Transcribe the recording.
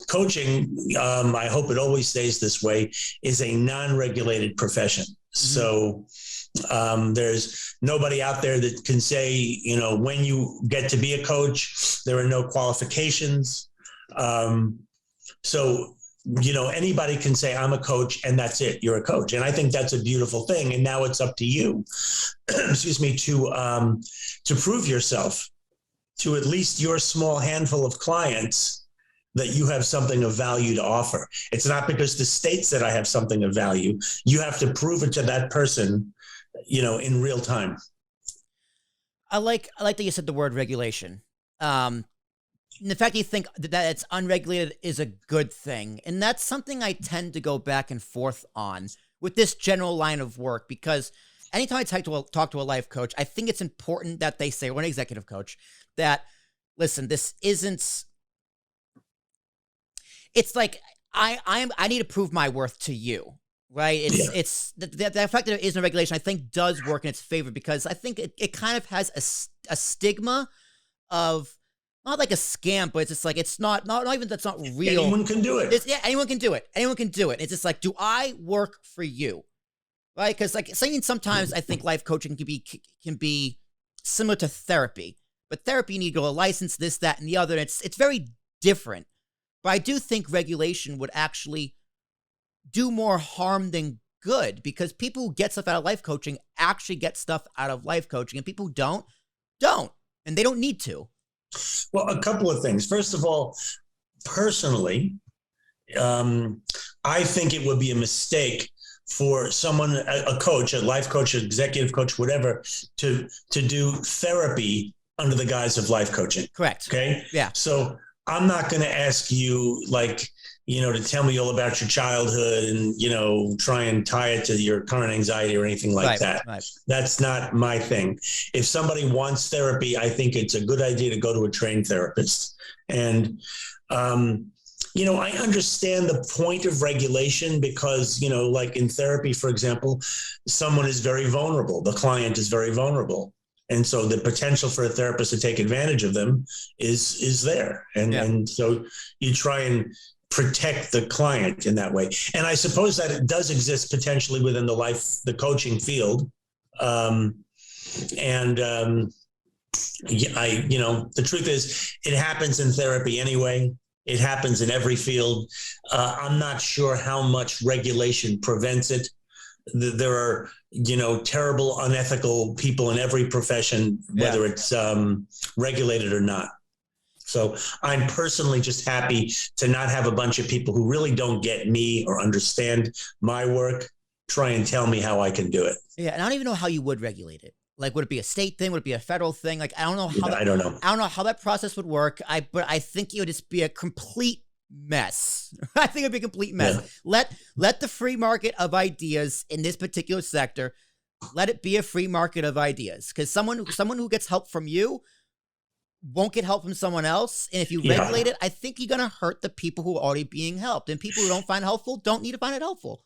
coaching, I hope it always stays this way, is a non-regulated profession. So there's nobody out there that can say, you know, when you get to be a coach, there are no qualifications. So, you know, anybody can say, I'm a coach, and that's it. You're a coach. And I think that's a beautiful thing. And now it's up to you, excuse me, to prove yourself to at least your small handful of clients that you have something of value to offer. It's not because the state said I have something of value. You have to prove it to that person, you know, in real time. I like that you said the word regulation. The fact that you think that it's unregulated is a good thing. And that's something I tend to go back and forth on with this general line of work, because anytime I talk to a life coach, I think it's important that they say, or an executive coach, that, listen, this isn't, it's like, I need to prove my worth to you, right? It's the fact that there is no regulation, I think, does work in its favor, because I think it kind of has a stigma of, not like a scam, but it's just like, it's not even, that's not real. Anyone can do it. Anyone can do it. Anyone can do it. It's just like, do I work for you? Right? Because like saying, sometimes I think life coaching can be similar to therapy, but therapy, you need to go a license, this, that, and the other. And it's very different. But I do think regulation would actually do more harm than good, because people who get stuff out of life coaching actually get stuff out of life coaching, and people who don't, and they don't need to. Well, a couple of things. First of all, personally, I think it would be a mistake for someone, a coach, a life coach, an executive coach, whatever, to do therapy under the guise of life coaching. Correct. Okay. Yeah. So I'm not going to ask you, like, you know, to tell me all about your childhood and, you know, try and tie it to your current anxiety or anything like that. Right. That's not my thing. If somebody wants therapy, I think it's a good idea to go to a trained therapist. And, you know, I understand the point of regulation because, you know, like in therapy, for example, someone is very vulnerable. The client is very vulnerable. And so the potential for a therapist to take advantage of them is there. And so you try and protect the client in that way. And I suppose that it does exist potentially within the coaching field. The truth is it happens in therapy anyway. It happens in every field. I'm not sure how much regulation prevents it. There are, you know, terrible, unethical people in every profession, whether it's regulated or not. So I'm personally just happy to not have a bunch of people who really don't get me or understand my work try and tell me how I can do it. Yeah, and I don't even know how you would regulate it. Like, would it be a state thing? Would it be a federal thing? Like, I don't know how. I don't know. I don't know how that process would work. But I think it would just be a complete mess. I think it'd be a complete mess. Yeah. Let the free market of ideas in this particular sector, let it be a free market of ideas. Because someone who gets help from you won't get help from someone else. And if you regulate it, I think you're going to hurt the people who are already being helped. And people who don't find it helpful don't need to find it helpful.